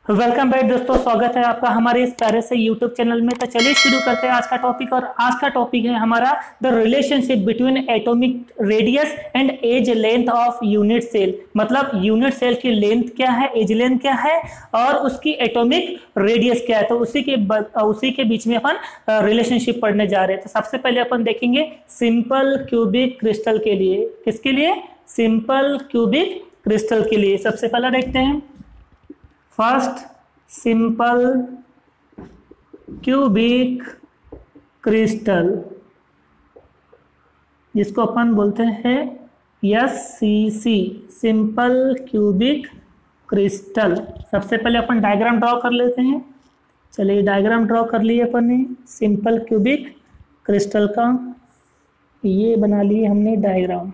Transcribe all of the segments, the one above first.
Welcome back दोस्तों, स्वागत है आपका हमारे इस प्यारे से यूट्यूब चैनल में। तो चलिए शुरू करते हैं आज का टॉपिक। और आज का टॉपिक है हमारा the relationship between atomic radius and edge length of unit cell. मतलब यूनिट सेल की लेंथ क्या है, एज लेंथ क्या है और उसकी एटॉमिक रेडियस क्या है। तो उसी के बीच में अपन रिलेशनशिप पढ़ने जा रहे हैं। तो सबसे पहले अपन देखेंगे सिंपल क्यूबिक क्रिस्टल के लिए। किसके लिए? सिंपल क्यूबिक क्रिस्टल के लिए। सबसे पहला देखते हैं फर्स्ट सिंपल क्यूबिक क्रिस्टल, जिसको अपन बोलते हैं SCC, सिंपल क्यूबिक क्रिस्टल। सबसे पहले अपन डायग्राम ड्रॉ कर लेते हैं। चलिए डायग्राम ड्रॉ कर लिए अपन ने सिंपल क्यूबिक क्रिस्टल का। ये बना लिए हमने डायग्राम।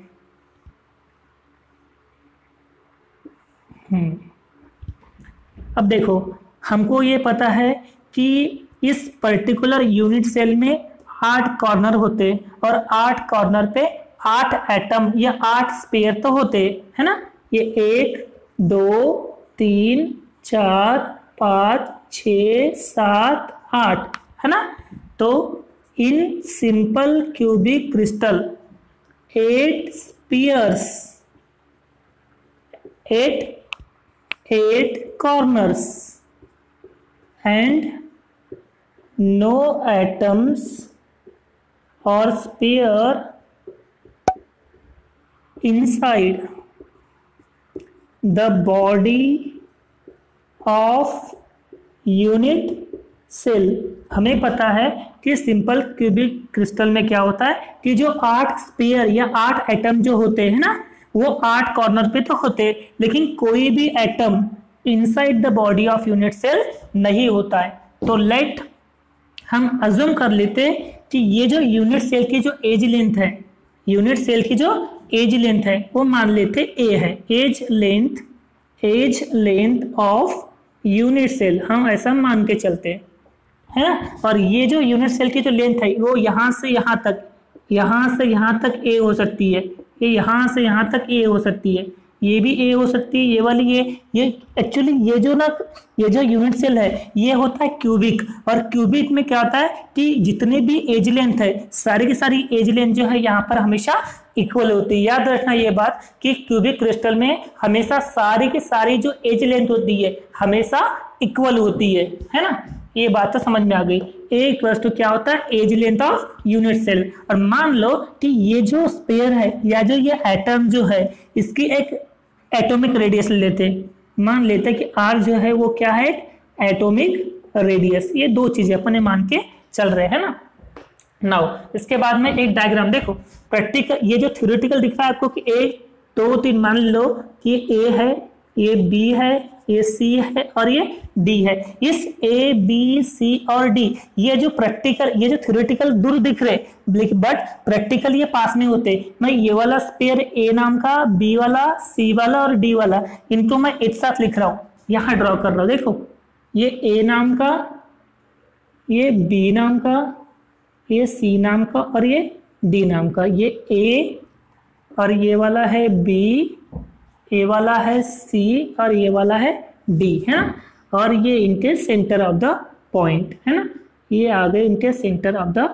अब देखो, हमको ये पता है कि इस पर्टिकुलर यूनिट सेल में 8 कॉर्नर होते और 8 कॉर्नर पे 8 एटम या 8 स्पेयर तो होते है ना। ये 1 2 3 4 5 6 7 8 है ना। तो in simple cubic crystal 8 spheres, 8 corners and no atoms or sphere inside the body of unit cell। हमें पता है कि सिंपल क्यूबिक क्रिस्टल में क्या होता है कि जो 8 स्पेयर या 8 एटम जो होते हैं ना, वो 8 कॉर्नर पे तो होते, लेकिन कोई भी atom inside the body of unit cell नहीं होता है। तो लेट हम अज्यूम कर लेते कि ये जो यूनिट सेल की जो एज लेंथ है, यूनिट सेल की जो एज लेंथ है वो मान लेते A है। Edge length of unit cell हम ऐसा मान के चलते हैं, है ना। और ये जो यूनिट सेल की जो लेंथ है वो यहाँ से यहाँ तक A हो सकती है, ये यहाँ से यहाँ तक A हो सकती है, ये भी A हो सकती है, ये वाली ये एक्चुअली ये जो यूनिट सेल है ये होता है क्यूबिक। और क्यूबिक में क्या होता है कि जितने भी एज लेंथ है, सारी की सारी एज लेंथ जो है यहाँ पर हमेशा इक्वल होती है। याद रखना ये बात कि क्यूबिक क्रिस्टल में हमेशा सारी की सारी जो एज लेंथ होती है हमेशा इक्वल होती है ना। ये बात तो समझ में आ गई। A = क्या होता है? Edge length of unit cell. और मान लो कि ये जो स्पेयर है या जो ये एटम जो है इसकी एक एटॉमिक रेडियस लेते, मान लेते कि R जो है वो क्या है? Atomic radius. ये दो चीजें अपने मान के चल रहे हैं ना। नाउ इसके बाद में एक डायग्राम देखो, प्रैक्टिकल ये जो थ्योरेटिकल दिख रहा है आपको कि 1 2 3, मान लो कि A है, ये B है, ये C है और ये D है। इस A B C और D ये जो प्रैक्टिकल, ये जो थ्योरेटिकल दूर दिख रहे, बट प्रैक्टिकल ये पास में होते। मैं ये वाला स्पेयर A नाम का, B वाला, C वाला और D वाला, इनको मैं एक साथ लिख रहा हूँ, यहाँ ड्रॉ कर रहा हूँ। देखो ये A नाम का, ये B नाम का, ये C नाम का और ये D नाम का। ये A और ये वाला है B, ए वाला है C और ये वाला है D, है ना। और ये इनके सेंटर ऑफ द पॉइंट, है ना। ये आ गए इनके सेंटर ऑफ द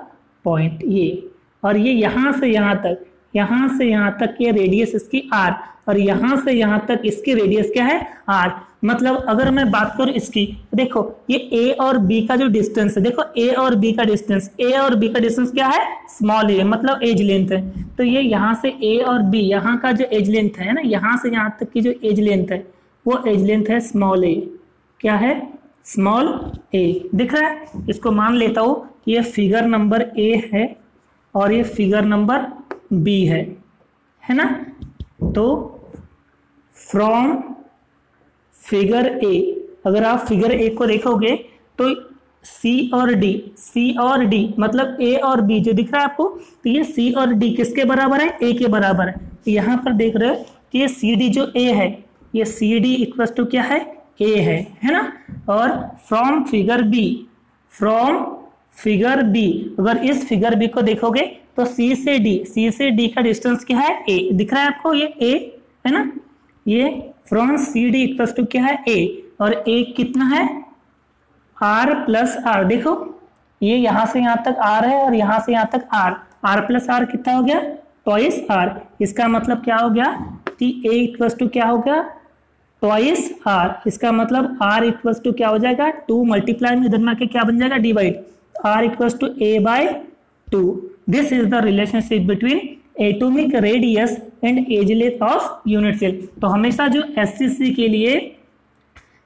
पॉइंट ये। और ये यहाँ से यहाँ तक ये रेडियस इसकी R, और यहाँ से यहाँ तक इसकी रेडियस क्या है? R। मतलब अगर मैं बात करूँ इसकी, देखो ये A और B का जो डिस्टेंस है, देखो A और B का डिस्टेंस क्या है? स्मॉल a, मतलब एज लेंथ है। तो ये यहाँ से A और B, यहाँ का जो एज लेंथ है ना, यहाँ से यहाँ तक की जो एज लेंथ है वो एज लेंथ है स्मॉल a। क्या है? Small a। दिख रहा है? इसको मान लेता हूँ कि ये फिगर नंबर A है और ये फिगर नंबर B है ना। तो फ्रॉम फिगर A, अगर आप फिगर A को देखोगे तो C और D मतलब A और B जो दिख रहा है आपको, तो ये C और D किसके बराबर है? A के बराबर है। तो यहाँ पर देख रहे हो कि ये CD जो A है, ये CD = क्या है? A है ना। और फ्रॉम फिगर B, अगर इस फिगर B को देखोगे तो C से D का डिस्टेंस क्या है? A। दिख रहा है आपको? ये A है ना। ये फ्रॉम CD इक्वल्स टू क्या है? A। और एक कितना है r प्लस आर। देखो ये यहां से यहां तक r है और यहां से यहां तक r प्लस r कितना हो गया ट्वाइस r। इसका मतलब क्या हो गया कि a इक्वल्स टू क्या हो गया ट्वाइस r। इसका मतलब r इक्वल्स टू क्या हो जाएगा 2 मल्टीप्लाई में इधर में आके क्या बन जाएगा divide r equals to a by 2। This is the relationship between atomic radius and edge length of unit cell. तो हमेशा जो एससीसी के लिए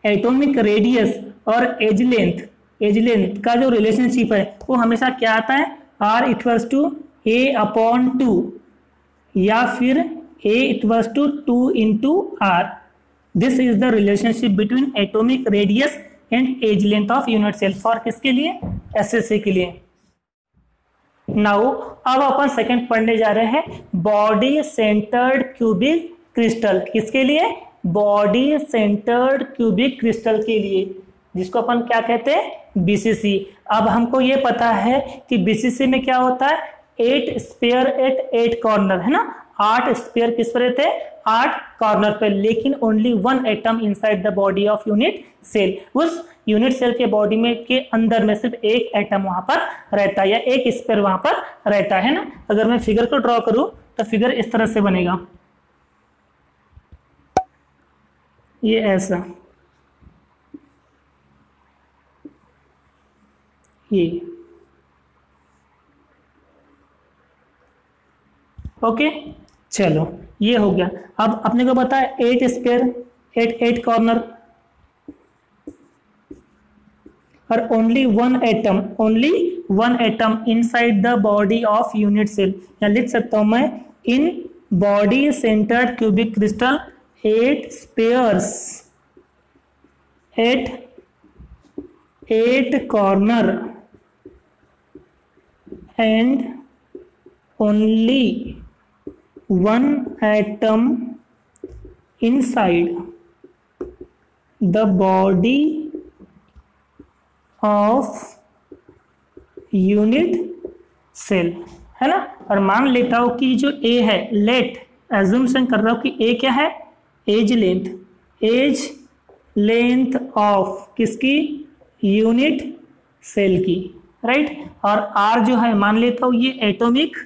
एटॉमिक रेडियस और एज लेंथ का जो रिलेशनशिप है वो हमेशा क्या आता है r equals to a upon 2 या फिर a equals to 2 into r। This is the relationship between atomic radius and edge length of unit cell for किसके लिए एसएससी के लिए। नाउ अब अपन सेकंड पढ़ने जा रहे हैं बॉडी सेंटर्ड क्यूबिक क्रिस्टल। किसके लिए बॉडी सेंटर्ड क्यूबिक क्रिस्टल के लिए, जिसको अपन क्या कहते हैं बीसीसी। अब हमको ये पता है कि बीसीसी में क्या होता है 8 स्पेयर एट 8 कॉर्नर है ना। 8 स्पेयर किस पर रहते हैं 8 कॉर्नर पे, लेकिन only 1 atom inside the body of unit cell. उस यूनिट सेल के बॉडी में के अंदर में सिर्फ एक एटम वहां पर रहता है या एक स्पेयर वहां पर रहता है ना। अगर मैं फिगर को ड्रॉ करूं तो फिगर इस तरह से बनेगा, ये ऐसा, ये ओके। चलो ये हो गया। अब अपने को पता है 8 स्पेयर 8 कॉर्नर और only one atom inside the body of unit cell. या लिख सकता हूं मैं in body centred cubic crystal 8 spheres at 8 corner and only 1 atom inside the body of unit cell है ना। और मान लेता हूं कि जो A है, लेट एज्यूम्शन कर रहा हूं कि A क्या है एज लेंथ ऑफ किसकी यूनिट सेल की, राइट। और R जो है मान लेता हूं ये एटॉमिक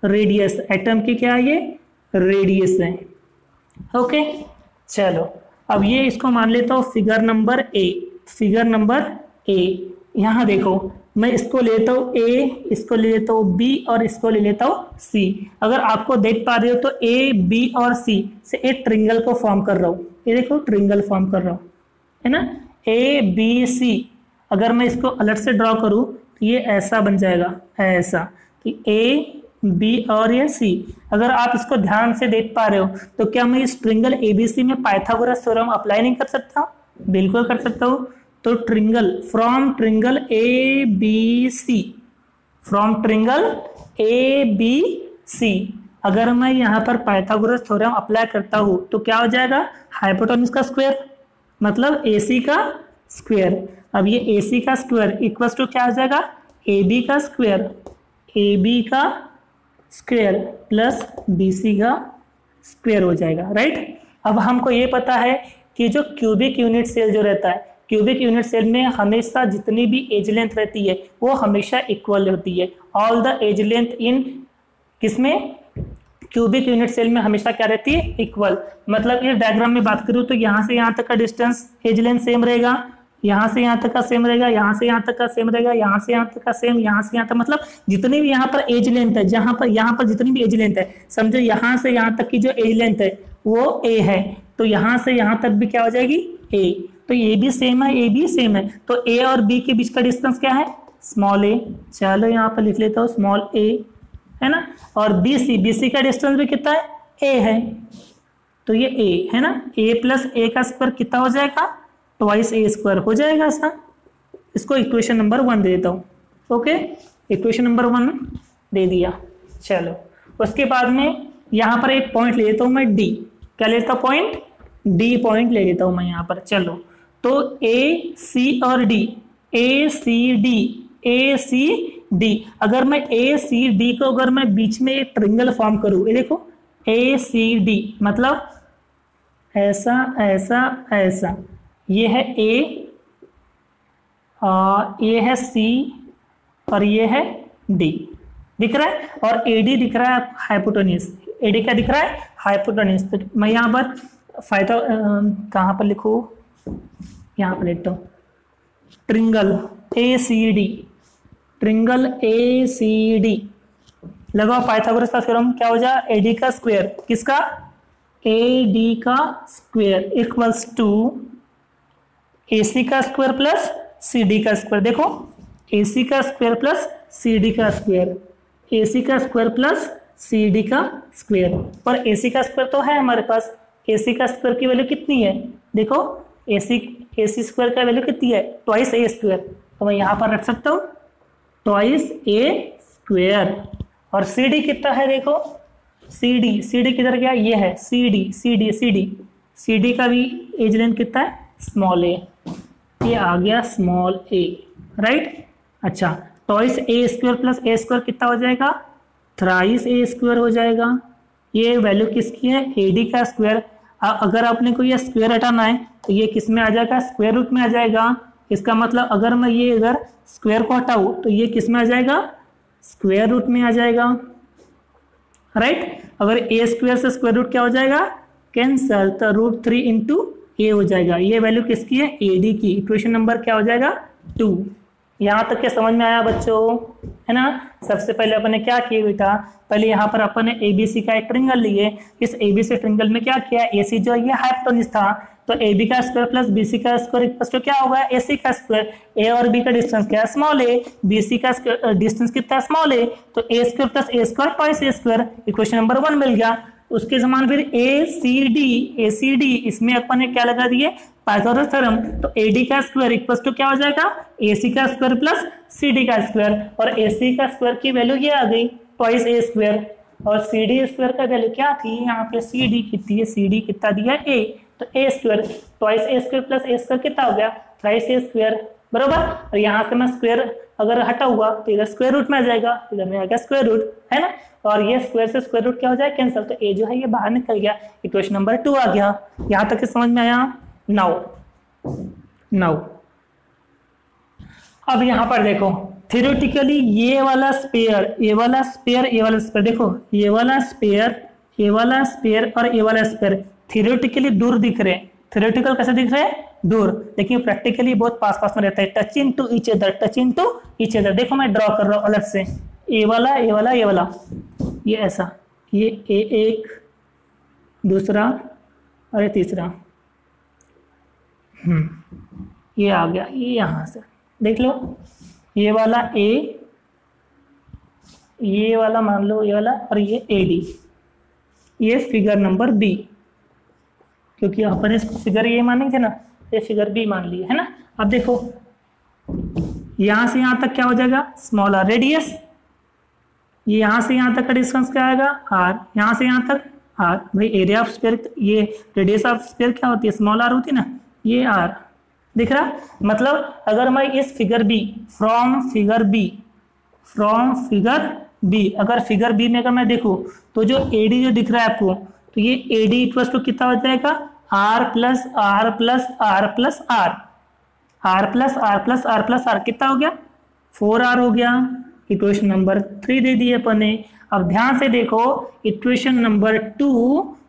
रेडियस, एटम की क्या है ये रेडियस है, ओके। चलो अब ये इसको मान लेता हूँ फिगर नंबर ए। यहाँ देखो मैं इसको लेता हूँ ए, इसको ले लेता हूँ बी और इसको ले लेता हूँ सी। अगर आपको देख पा रहे हो तो ए बी और सी से एक ट्रिंगल को फॉर्म कर रहा हूँ, ये देखो ट्रिंगल फॉर्म कर रहा हूँ है ना ए बी सी। अगर मैं इसको अलग से ड्रॉ करूँ तो ये ऐसा बन जाएगा, ऐसा कि ए बी और ये सी। अगर आप इसको ध्यान से देख पा रहे हो तो क्या मैं इस ट्रिंगल एबीसी में पाइथागोरस थ्योरम अप्लाई नहीं कर सकता? बिल्कुल कर सकता हूँ। तो triangle from triangle A B C, अगर मैं यहाँ पर पाइथागोरस थ्योरम अप्लाई करता हूँ तो क्या हो जाएगा हाइपोटेन्यूज का स्क्वायर मतलब AC का स्क्वायर। अब ये AC का स्क्वायर इक्वल्स टू क्या हो जाएगा AB का स्क्वायर प्लस BC का स्क्वायर हो जाएगा, राइट। अब हमको ये पता है कि जो क्यूबिक यूनिट सेल जो रहता है, क्यूबिक यूनिट सेल में हमेशा जितनी भी एज लेंथ रहती है वो हमेशा इक्वल होती है। All the edge length in किसमें क्यूबिक यूनिट सेल में हमेशा क्या रहती है इक्वल। मतलब इस डायग्राम में बात करूँ तो यहाँ से यहाँ तक का डिस्टेंस एज लेंथ सेम रहेगा, यहाँ से यहाँ तक का सेम रहेगा, यहाँ से यहाँ तक का सेम रहेगा, यहाँ से यहाँ तक का सेम, यहाँ से यहाँ तक, मतलब जितनी भी यहाँ पर एज लेंथ है, यहाँ पर जितनी भी एज लेंथ है, समझो यहाँ से यहाँ तक की जो एज लेंथ है वो A है, तो यहाँ से यहाँ तक भी क्या हो जाएगी A। तो A भी सेम है, तो A और B के बीच का डिस्टेंस क्या है स्मॉल a। चलो यहाँ पर लिख लेता हूँ स्मॉल a, है ना। और BC का डिस्टेंस भी कितना है A है, तो ये A है ना। A प्लस A का स्क्वायर कितना हो जाएगा ट्वाइस A स्क्वायर हो जाएगा ऐसा। इसको इक्वेशन नंबर 1 दे देता हूँ, ओके। इक्वेशन नंबर 1 दे दिया। चलो उसके बाद में यहाँ पर एक पॉइंट ले लेता हूँ मैं D। क्या लेता पॉइंट D पॉइंट ले लेता हूँ मैं यहाँ पर। चलो तो A C और D, A C D, अगर मैं A C D को अगर मैं बीच में एक ट्रिंगल फॉर्म करूँ, ये देखो A C D मतलब ऐसा ऐसा ऐसा, ये है ए, ये है सी और ये है डी, दिख रहा है। और एडी दिख रहा है हाइपोटेन्यूज, एडी क्या दिख रहा है हाइपोटेन्यूज। तो मैं यहाँ पर फायदा कहाँ पर लिखूँ, यहाँ पर लिखता हूँ ट्रिंगल ए सी डी, ट्रिंगल ए सी डी लगाओ पाइथागोरस का थ्योरम, क्या हो जाए एडी का स्क्वायर, किसका ए डी का स्क्वायर इक्वल्स टू ए सी का स्क्वायर प्लस सी डी का स्क्वायर। देखो ए सी का स्क्वायर प्लस सी डी का स्क्वायर, ए सी का स्क्वायर प्लस सी डी का स्क्वायर। पर ए सी का स्क्वायर तो है हमारे पास, ए सी का स्क्वायर की वैल्यू कितनी है, देखो ए सी स्क्वायर का वैल्यू कितनी है, ट्वाइस ए स्क्वायर। तो मैं यहाँ पर रख सकता हूँ ट्वाइस ए स्क्वायर। और सी डी कितना है, देखो सी डी किधर गया, ये है सी डी का भी एज लेंथ कितना है स्मॉल ए, ये आ गया स्मॉल ए, राइट। अच्छा ट्वाइस ए स्क्वायर प्लस ए स्क्वायर कितना हो जाएगा, थ्राइस ए स्क्वायर हो जाएगा। ये वैल्यू किसकी है, ए डी का स्क्वायर। अगर आपने को ये स्क्वायर हटाना है तो ये किस में आ जाएगा, स्क्वायर रूट में आ जाएगा। इसका मतलब अगर मैं ये अगर स्क्वायर को हटाऊँ तो ये किस में आ जाएगा, स्क्वायर रूट में आ जाएगा, राइट। अगर ए स्क्वायर से स्क्वायर रूट क्या हो जाएगा कैंसल, तो √3 इंटू ए हो जाएगा। ये वैल्यू किसकी है, ए डी की। इक्वेशन नंबर क्या हो जाएगा 2। यहाँ तक के समझ में आया बच्चों, है ना। सबसे पहले अपन ने क्या किया बेटा, पहले यहाँ पर अपन ने एबीसी का एक ट्रिंगल लिए। इस एबीसी ट्रिंगल में क्या किया, एसी जो ये हाइपोटेन्यूज था, तो ए बी का स्क्वायर प्लस बी सी का स्क्वायर इक्वल टू क्या होगा, ए सी का स्क्वायर। ए और बी का डिस्टेंस क्या है स्मॉल ए, बी सी का डिस्टेंस कितना है स्मॉल ए, तो ए स्क्वायर प्लस ए स्क्वायर ट्वाइस ए स्क्वायर, इक्वेशन नंबर 1 मिल गया। उसके समान फिर ए सी डी इसमें अपन ने क्या लगा दिए पाइथागोरस थ्योरम, तो ए डी का स्क्वायर इक्वल टू क्या हो जाएगा ए सी का स्क्वायर प्लस सी डी का स्क्वायर। और ए सी का स्क्वायर की वैल्यू ये आ गई ट्वाइस ए स्क्वायर, और सी डी स्क्वायर का वैल्यू क्या थी, यहाँ पे सी डी कितनी है, सी डी कितना दिया ए, तो ए स्क्वायर ट्वाइस ए स्क्वायर प्लस ए स्क्वायर कितना हो गया थ्राइस ए स्क्वायर, बरोबर। और यहाँ से मैं स्क्वायर अगर हटा हुआ तो इधर स्क्वायर रूट में आ जाएगा, इधर में आ गया स्क्वायर रूट, है ना। और ये स्क्वायर से स्क्वायर रूट क्या हो जाए कैंसिल, तो ए जो है ये बाहर निकल गया, इक्वेशन नंबर 2 आ गया। यहाँ तक समझ में आया। नाउ अब यहाँ पर देखो थ्योरेटिकली ये वाला स्पेयर देखो ये वाला स्पेयर और ये वाला स्पेयर थ्योरेटिकली दूर दिख रहे हैं। थ्योरेटिकल कैसे दिख रहे हैं, दूर, लेकिन प्रैक्टिकली बहुत पास में रहता है, टचिंग टू ईच अदर। देखो मैं ड्रॉ कर रहा हूँ अलग से, ये वाला ये ऐसा, ये एक दूसरा और ये तीसरा, ये आ गया, ये यहाँ से देख लो, ये वाला ए, ये वाला मान लो ये वाला, और ये ए डी, ये फिगर नंबर बी, क्योंकि अपन इसको फिगर ए माने थे ना, ये फिगर बी मान लिए, है ना। अब देखो यहां से यहां तक क्या हो जाएगा स्मॉल आर रेडियस, ये यहां से यहां तक का डिस्टेंस क्या आएगा आर, यहां से यहां तक आर। भाई एरिया ऑफ स्फीयर, ये रेडियस ऑफ स्फीयर क्या होती है स्मॉल आर होती है ना, ये आर दिख रहा। मतलब अगर मैं इस figure B from figure B अगर फिगर बी में अगर मैं देखूं तो जो एडी जो दिख रहा है आपको, तो ये एडी इक्वल टू कितना हो जाएगा R plus R plus R plus R, R plus R plus R plus R कितना हो गया 4r हो गया। इक्वेशन नंबर 3 दे दिए अपन ने। अब ध्यान से देखो इक्वेशन नंबर 2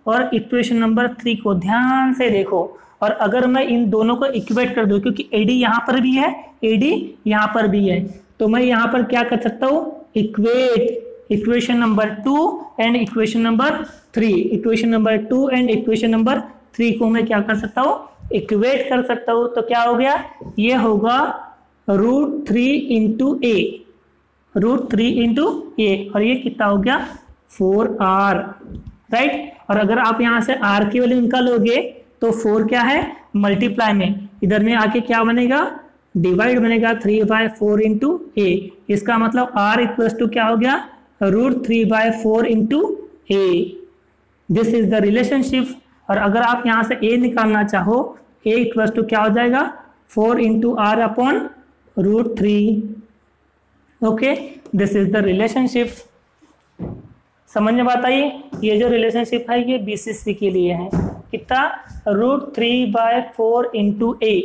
और इक्वेशन नंबर 3 को ध्यान से देखो, और अगर मैं इन दोनों को इक्वेट कर दूं, क्योंकि एडी यहाँ पर भी है एडी यहाँ पर भी है, तो मैं यहाँ पर क्या कर सकता हूँ equate equation number 2 and equation number 3, equation number 2 and equation number 3 को मैं क्या कर सकता हूँ इक्वेट कर सकता हूँ। तो क्या हो गया, ये होगा √3 इंटू ए, और ये कितना हो गया 4r, राइट। और अगर आप यहाँ से r की वैल्यू निकालोगे तो 4 क्या है मल्टीप्लाई में, इधर में आके क्या बनेगा डिवाइड बनेगा 3/4 इंटू ए। इसका मतलब r इक्वल्स टू क्या हो गया √3/4 into A. This is the relationship. और अगर आप यहाँ से a निकालना चाहो, a इक्वल्स टू क्या हो जाएगा 4 into r upon √3। Okay, this is the relationship. समझ में बात आई। ये जो रिलेशनशिप है ये BCC के लिए है। कितना, √3/4 इंटू ए,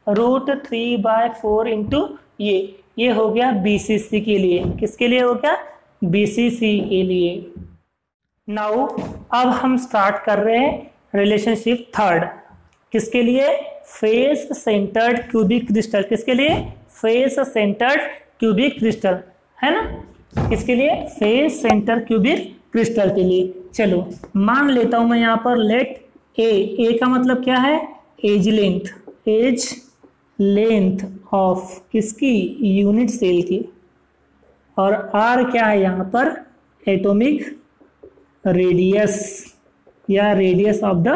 √3/4 इंटू ये हो गया BCC के लिए। किसके लिए हो गया, BCC के लिए। नाउ अब हम स्टार्ट कर रहे हैं रिलेशनशिप थर्ड, किसके लिए, फेस सेंटर्ड क्यूबिक क्रिस्टल। किसके लिए, फेस सेंटर्ड क्यूबिक क्रिस्टल, है ना, किसके लिए, फेस सेंटर क्यूबिक क्रिस्टल के लिए। चलो मान लेता हूं मैं यहाँ पर लेट ए का मतलब क्या है, एज लेंथ ऑफ किसकी, यूनिट सेल की, और आर क्या है यहाँ पर, एटॉमिक रेडियस या रेडियस ऑफ द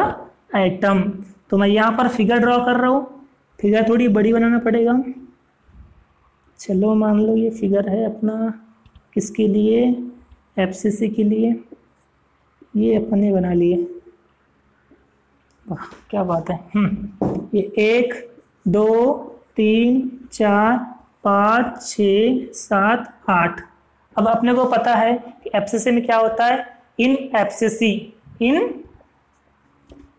एटम। तो मैं यहाँ पर फिगर ड्रॉ कर रहा हूँ, फिगर थोड़ी बड़ी बनाना पड़ेगा। चलो मान लो ये फिगर है अपना किसके लिए, FCC के लिए, ये अपन ने बना लिए, वाह क्या बात है। ये 1 2 3 4 5 6 7 8। अब अपने को पता है कि FCC में क्या होता है, in FCC in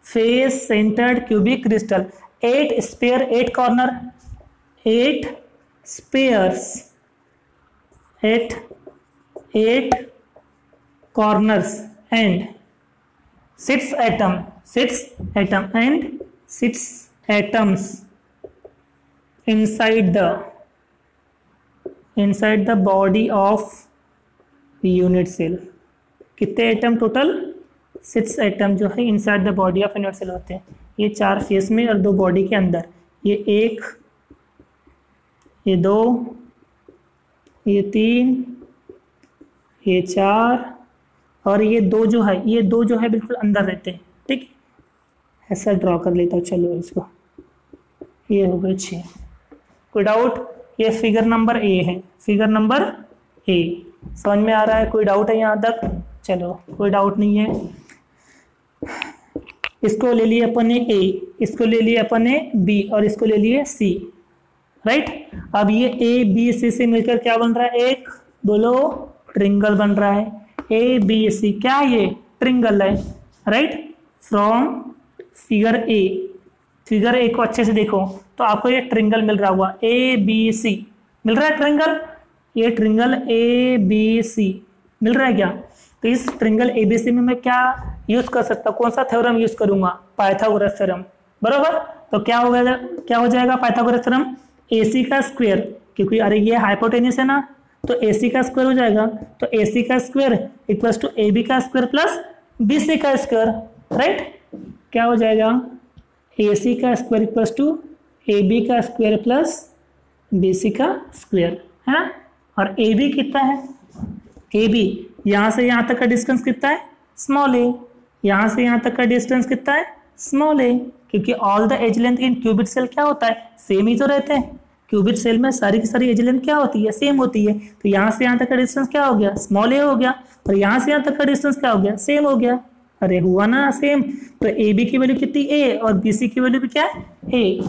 face centred cubic crystal 8 sphere 8 corner, 8 spheres 8 corners and 6 atoms inside the body of unit cell। कितने एटम टोटल, 6 एटम जो है inside the body of unit cell होते हैं। ये 4 फेस में और 2 बॉडी के अंदर, ये 1 ये 2 ये 3 ये 4 और ये 2 जो है, ये 2 जो है बिल्कुल अंदर रहते हैं। ठीक है, ऐसा ड्रॉ कर लेता हूँ। चलो इसको, ये हो गए 6। कोई डाउट, ये फिगर नंबर ए है, फिगर नंबर ए समझ में आ रहा है, कोई डाउट है यहाँ तक, चलो कोई डाउट नहीं है। इसको ले लिए अपन ने ए, इसको ले लिए अपन ने बी और इसको ले लिए सी, राइट। अब ये ए बी सी से मिलकर क्या बन रहा है, एक बोलो ट्रिंगल बन रहा है। ए बी सी क्या है, ये ट्रिंगल है, राइट। फ्रॉम फिगर ए को अच्छे से देखो तो आपको ये ट्रिंगल मिल रहा हुआ, ए बी सी मिल रहा है ट्रिंगल, ये ट्रिंगल ए बी सी मिल रहा है क्या। तो इस ट्रिंगल ए बी सी में मैं क्या यूज कर सकता हूँ, कौन सा थ्योरम यूज करूंगा, पाइथागोरस थ्योरम, बरोबर। तो क्या हो जाएगा पाइथागोरस थ्योरम, AC का स्क्वायर, क्योंकि अरे ये हाइपोटेन्यूस है ना, तो AC का स्क्वायर हो जाएगा। तो AC का स्क्वायर इक्वल्स टू AB का स्क्वायर प्लस BC का स्क्वायर, राइट। क्या हो जाएगा, AC का स्क्वायर इक्वल्स टू AB का स्क्वायर प्लस BC का स्क्वायर, है ना। और AB कितना है, AB यहाँ से यहाँ तक का डिस्टेंस कितना है, स्मॉल a, यहाँ से यहाँ तक का डिस्टेंस कितना है, स्मॉल a, क्योंकि all the edge length in cubic cell क्या होता है, सेम ही तो रहते हैं। क्यूबिट सेल में सारी की सारी एज लेंथ क्या होती है, सेम होती है। तो यहाँ से यहाँ तक का डिस्टेंस क्या हो गया, स्मॉल a हो गया, और यहाँ से यहाँ तक का डिस्टेंस क्या हो गया, सेम हो गया। अरे हुआ ना सेम। तो AB की वैल्यू कितनी a और BC की वैल्यू भी क्या है a,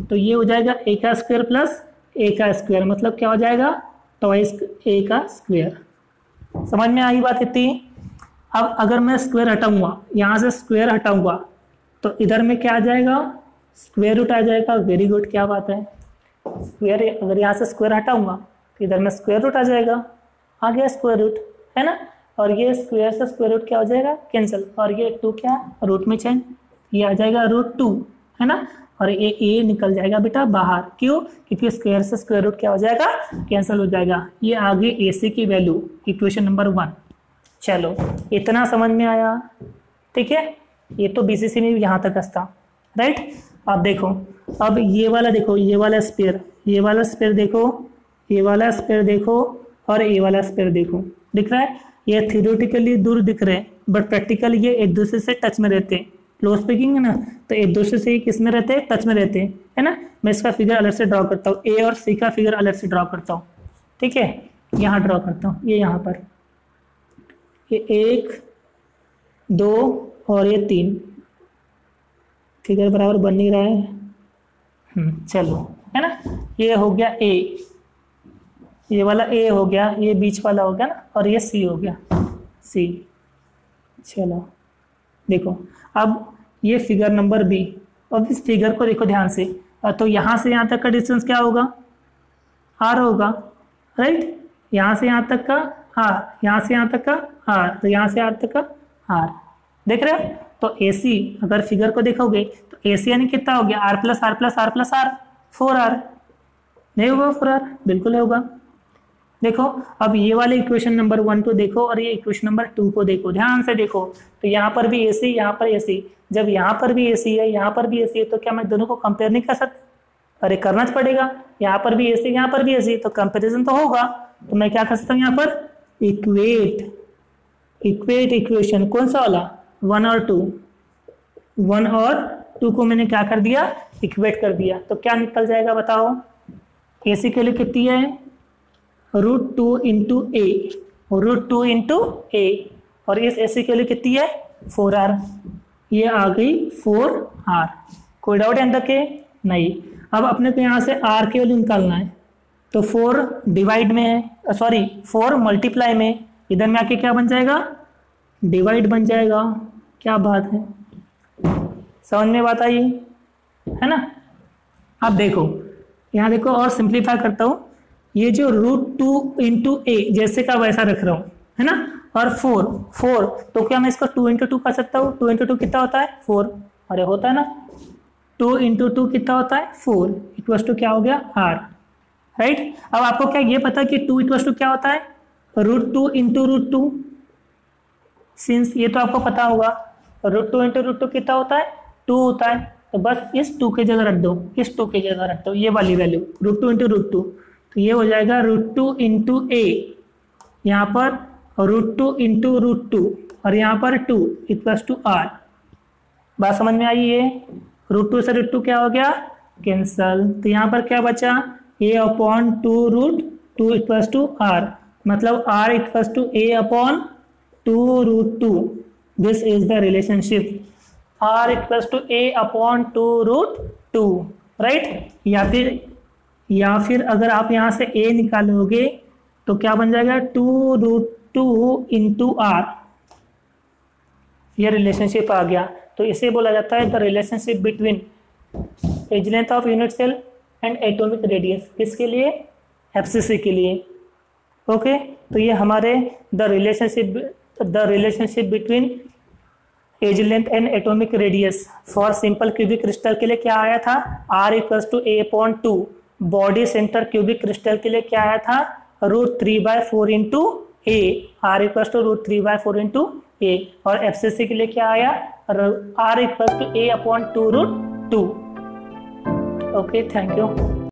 तो ये हो जाएगा a का स्क्वायर प्लस a का स्क्वायर, मतलब क्या हो जाएगा, ट्वाइस a का स्क्वायर। समझ में आई बात इतनी। अब अगर मैं स्क्वायर हटाऊंगा, यहाँ से स्क्वायर हटाऊंगा तो इधर में क्या आ जाएगा, स्क्वायर रूट आ जाएगा। वेरी गुड, क्या बात है। स्क्वायर, अगर यहाँ से स्क्वायर हटाऊंगा तो इधर में स्क्वायर रूट आ जाएगा, आ गया स्क्वायर रूट, है ना। और ये स्क्वायर से स्क्वायर रूट क्या हो जाएगा, कैंसिल, और ये 2 क्या रूट में चेंज, ये आ जाएगा √2, है ना। और ये a निकल जाएगा बेटा बाहर, क्यों, क्योंकि स्क्वायर से स्क्वायर रूट क्या हो जाएगा, कैंसिल हो जाएगा। ये आगे AC की वैल्यू, इक्वेशन नंबर 1। चलो इतना समझ में आया, ठीक है। ये तो BCC में भी यहाँ तक हंसता, राइट। अब देखो, अब ये वाला देखो, ये वाला स्पेयर, ये वाला स्पेयर देखो, ये वाला स्पेयर देखो, और ये वाला स्पेयर देखो, दिख रहा है। ये थियोरेटिकली दूर दिख रहे हैं, बट प्रैक्टिकली ये एक दूसरे से टच में रहते हैं। क्लोज स्पीकिंग है ना, तो एक दूसरे से किस में रहते हैं, टच में रहते हैं, है ना। मैं इसका फिगर अलग से ड्रॉ करता हूँ, A और C का फिगर अलग से ड्रॉ करता हूँ, ठीक है। यहाँ ड्रॉ करता हूँ, ये यहाँ पर, ये 1 2 और ये 3, फिगर बराबर बन नहीं रहा है। चलो, है ना। ये हो गया A, ये वाला A हो गया, ये बीच वाला हो गया ना, और ये C हो गया, C। चलो देखो, अब ये फिगर नंबर बी। अब इस फिगर को देखो ध्यान से, तो यहाँ से यहाँ तक का डिस्टेंस क्या होगा, आर होगा, राइट। यहाँ से यहाँ तक का आर, यहाँ से यहाँ तक का आर, तो यहाँ से आर तक का आर, देख रहे हो। तो ए सी अगर फिगर को देखोगे तो ए सी यानी कितना हो गया, R plus R plus R plus R, 4r। नहीं होगा 4r, बिल्कुल होगा। देखो अब ये वाले इक्वेशन नंबर 1 को देखो और ये इक्वेशन नंबर 2 को देखो, ध्यान से देखो। तो यहाँ पर भी ए सी, यहाँ पर ए सी, जब यहाँ पर भी ए सी है, यहाँ पर भी ए सी है, तो क्या मैं दोनों को कंपेयर नहीं कर सकता? अरे करना पड़ेगा, यहाँ पर भी ए सी, यहाँ पर भी ए सी, तो कंपेरिजन तो होगा। तो मैं क्या कर सकता हूँ यहाँ पर, इक्वेट इक्वेशन, कौन सा वाला, 1 और 2, 1 और 2 को मैंने क्या कर दिया, इक्वेट कर दिया। तो क्या निकल जाएगा बताओ, ए सी के लिए कितनी है, √2 इंटू ए, √2 इंटू ए, और इस ए सी के लिए कितनी है, 4r। ये आ गई 4r। कोई डाउट है अंदर के, नहीं। अब अपने को यहाँ से r की वैल्यू निकालना है, तो 4 डिवाइड में है, सॉरी 4 मल्टीप्लाई में, इधर में आके क्या बन जाएगा, डिवाइड बन जाएगा। क्या बात है, समझ में बात आई है ना। अब देखो यहाँ देखो, और सिंप्लीफाई करता हूँ, ये जो √2 इंटू ए जैसे का वैसा रख रहा हूँ, है ना। और 4 तो क्या मैं इसको 2 इंटू 2 कर सकता हूँ, 2 इंटू 2 कितना होता है, 4, अरे होता है ना, 2 इंटू 2 कितना होता है, 4, इक्वल्स टू क्या हो गया, r, राइट। अब आपको क्या ये पता है कि 2 इक्वल्स टू क्या होता है, √2 इंटू √2, सिंस ये तो आपको पता होगा, √2 इंटू √2 कितना होता है, 2 होता है। तो बस इस 2 की जगह रख दो, इस 2 की जगह रख दो ये वाली वैल्यू, √2 इंटू √2, तो ये हो जाएगा √2 इंटू ए, यहाँ पर √2 इंटू √2 और यहाँ पर 2 इक्वल्स टू r। बात समझ में आई है, √2 से √2 क्या हो गया, कैंसल। तो यहाँ पर क्या बचा, a upon 2√2 equals to r, मतलब r equals to a upon 2√2। This is the relationship, r equals to a upon 2√2, right. या फिर अगर आप यहाँ से a निकालोगे तो क्या बन जाएगा, 2√2 इंटू r, ये रिलेशनशिप आ गया। तो इसे बोला जाता है the relationship between edge length of unit cell and atomic radius, किसके लिए, एफसीसी के लिए। ओके, तो ये हमारे the relationship between edge length and atomic radius for simple cubic crystal के लिए क्या आया था, r equals to a upon 2। Body center cubic crystal के लिए क्या आया था, √3/4 into A, r equals to √3/4 into A. और एफसीसी के लिए क्या आया, r equals to a upon 2√2। Okay, thank you.